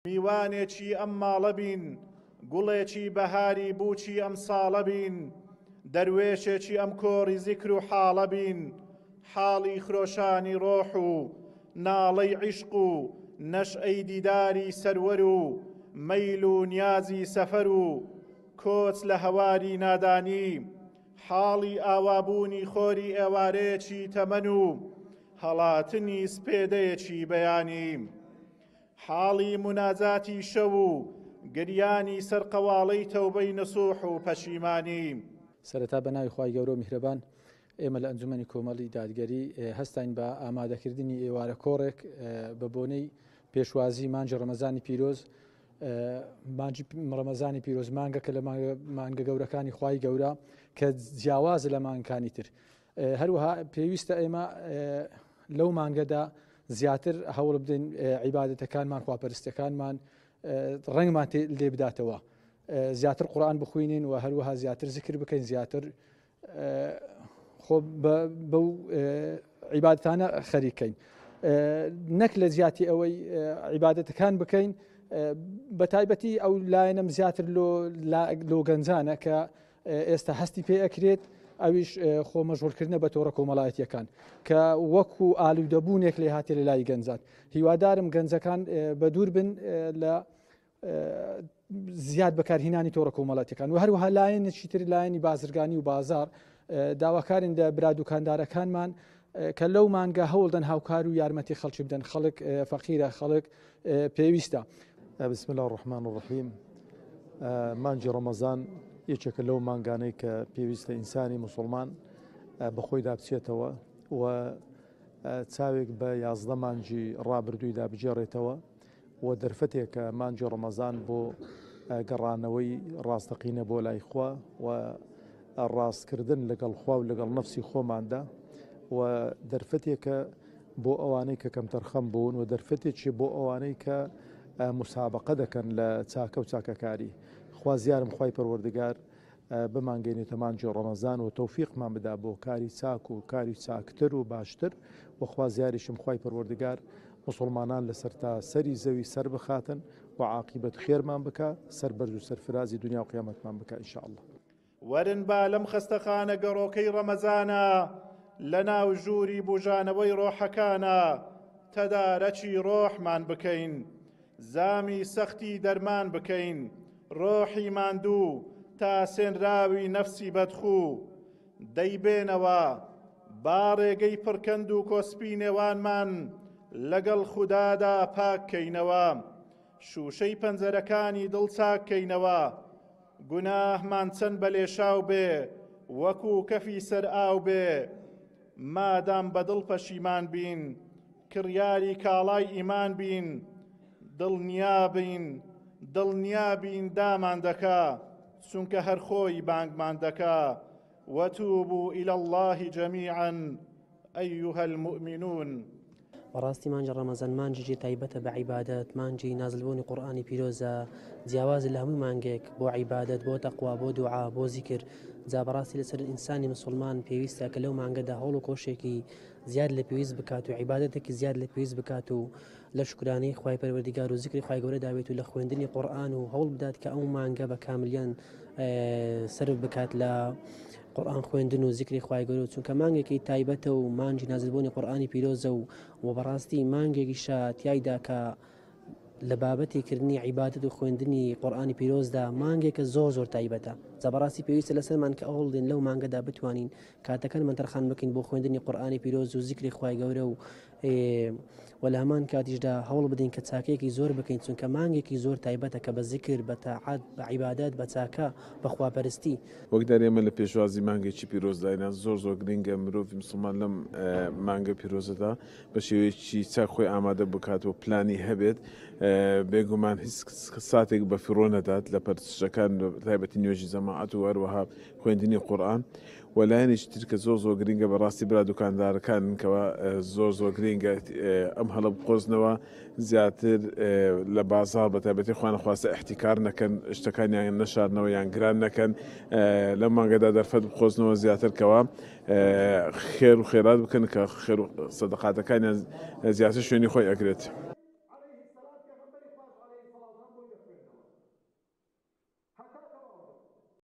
میوانێکی ئەم ماڵە بین، گوڵێکی بەهاری بووچی ئەم ساڵە بین، دەروێشێکی ئەم کۆڕی زیکر و حاڵە بین، حاڵی خرۆشانی ڕۆح و ناڵەی عیشق و نەشئەی دیداری سەروەر و مەیل و نیازی سەفەر و کۆچ لە هەواری نادانی، حاڵی ئاوابوونی خۆری ئێوارەیەکی تەمەن و هەڵاتنی سپێدەیەکی بەیانی، حاڵی مناجاتی شەو و گریانی سەرقەواڵەی تەوبەی نسوح و پەشیمانی. سەرەتا بە ناوی خوای گەورە و میهرەبان، ئێمە لە ئەنجومەنی کۆمەڵی دادگەری هەستین بە ئامادەکردنی ئێوارە کۆڕێک بە بۆنەی پێشوازی مانجی ڕەمەزانی پیرۆز. مانجی ڕەمەزانی پیرۆز مانگەکە لە مانگە گەورەکانی خوای گەورە کە جیاوازە لە مانگەکانی تر. هەروەها پێویستە ئێمە لەو مانگەدا زیاتر هەوڵ بدەین عیبادەتەکانمان خواپەرستەکانمان ڕەنگمان لێ بداتەوە، زیاتر قورئان بخوێنین و هەروەها زیاتر زیکر بکەین، زیاتر خۆ بەو عیبادەتانە خەریکەین، نەک لە زیاتی ئەوەی عیبادەتەکان بکەین. بە تایبەتی ئەو لایەنەم زیاتر لۆ گەنجانە کە ئێستا هەستی پێ ئەکرێت، ئەویش خۆ مەژغولکردنە بە تۆڕە کۆمەڵایەتیەکان کە وەکو ئالوودەبوونێک لێ هاتێ لە لای گەنجان. هیوادارم گەنجەکان بە دوور بن لە زیاد بەکارهێنانی تۆڕە کۆمەڵایەتیەکان و هەروەها لایەنێکی تر لایەنی بازرگانی و بازار داواکارین لە برادوکاندارەکانمان کە لەو مانگە هەوڵدەن هاوکار و یارمەتی خەڵکی بدەن، خەڵک فەقیرە، خەڵک پێویستە. بسم الله الرحمن الرحیم. مانجی ڕەمەزان یەکێکە لەو مانگانەی کە پێویستە ئینسانی موسڵمان بەخۆی دابچێتەوە و چاوێک بە 11 مانجی ڕابردوویدا بجێڕێتەوە و دەرفەتێکە مانجی ڕەمەزان بۆ گەڕانەوەی ڕاستەقینە بۆ لای خوا و ڕاستکردن لەگەڵ خوا و لەگەڵ نەفسی خۆماندا و دەرفەتێکە بۆ ئەوانەی کە کەمتەرخەم بوون و دەرفەتێکی بۆ ئەوانەی کە مسابقە دەکەن لە چاکە و چاکەکاری. خوازیارم خوای پەروەردگار بمانگەێنێتە مانجی ڕەمەزان و تەوفیقمان بدا بۆ کاری چاک و کاری چاکتر و باشتر و خوازیاریشم خوای پەروەردگار مسلمانان لەسەر تا سەری زەوی سەر بخاتن و عاقبەت خێرمان بکە، سەربەرز و سەرفرازی دنیا و قیامەتمان بکە ئینشاءالله. وەرن با لەم خەستەخانە گەڕۆکەی ڕەمەزانە لە ناو ژووری بوژانەوەی ڕۆحەکانە تەدارەکی ڕۆحمان بکەین، زامی سەختی دەرمان بکەین، ڕۆحی ماندوو تا سێنراوی نەفسی بەدخوو دەیبێنەوە باڕێگەی پڕکەند و کۆسپی نێوانمان لەگەڵ خودادا پاککەینەوە، شوشەی پەنجەرەکانی دڵ چاککەینەوە، گوناهمان چەند بە لێشاو بێ وەکو کەفی سەر ئاو بێ، مادام بەدڵ پەشیمان بین کڕیاری کاڵای ئیمان بین، دڵنیابین دامان دەکا چونکە هەر خۆی بانگمان دەکا. وتوبوا إلى الله جميعا أيها المؤمنون. بەڕاستی مانجی ڕەمەزان مانجی تایبەتە بە عیبادەت، مانجی نازلبوونی قورئانی پیرۆزە، جیاوازە لە هەموو مانگێک بۆ عیبادەت، بۆ تەقوا، بۆ دوعا، بۆ زیکر. جا بەڕاستی لەسەر ئینسانی مسلمان پێویستە کە لەو مانگەدا هەوڵ و کۆشێکی زیاد لە پێویست بکات و عیبادەتێکی زیاد لە پێویست بکات و لە شکرانەی خوای پەروەردگار و زیکری خوای گەورە داوێت و لە خوێندنی قورئان و هەوڵ بدات کە ئەو مانگە بە کاملیان سەرف بکات لە قورئان خوێندن و زیکری خوای گەورە، چونکە مانگێکی تایبەتە و مانجی نازلبوونی قورئانی پیرۆزە و بەڕاستی مانگێکیشە تیایدا کە لە بابەتی کردنی عیبادەت و خوێندنی قورئانی پیرۆزدا مانگێکە زۆر تایبەتە. جا بەڕاستی پێویستە لەسەرمان کە هەوڵ بدەین لەو مانگەدا بتوانین کاتەکانمان تەرخان بکەین بۆ خوێندنی قورئانی پیرۆز و زیکری خوای گەورە و لە هەمان کاتیشدا هەوڵ بدەین کە چاکەیەکی زۆر بکەین، چونکە مانگێکی زۆر تایبەتە کە بە زیکر، بە تاعات، بە عیبادەت، بە چاکە، بە خواپەرستی. وەک دەرێمە لە پێشوازی مانگێکی پیرۆزداینا زۆر گرنگە مرۆڤی مسلمان لەم مانگە پیرۆزەدا بە شێوەیەکی چاک خۆی ئامادە بکات و پلانی هەبێت، بێگومان هیچ ساتێک بە فڕۆ نەدات لە پەرستشەکان تایبەتی نوێژی جەماعەت و هەروەها خوێندنی قورئان. وەلایەنێکی تر کە زۆر گرنگە بەڕاستی برا دوکاندارەکانکەوە زۆر گرنگە ئەم هەڵە بقۆزنەوە زیاتر لە بازاڕ بە تایبەتی خوانەخواستە احتیکار نەکەن، شتەکانیان نەشاردنەوە یان گران نەکەن، لەم مانگەدا دەرفەت بقۆزنەوە زیاتر کەوە خێر و خێرات بکەن کە خێر و سەدەقاتەکانیان زیاتر شوێنی خۆی ئەگرێت.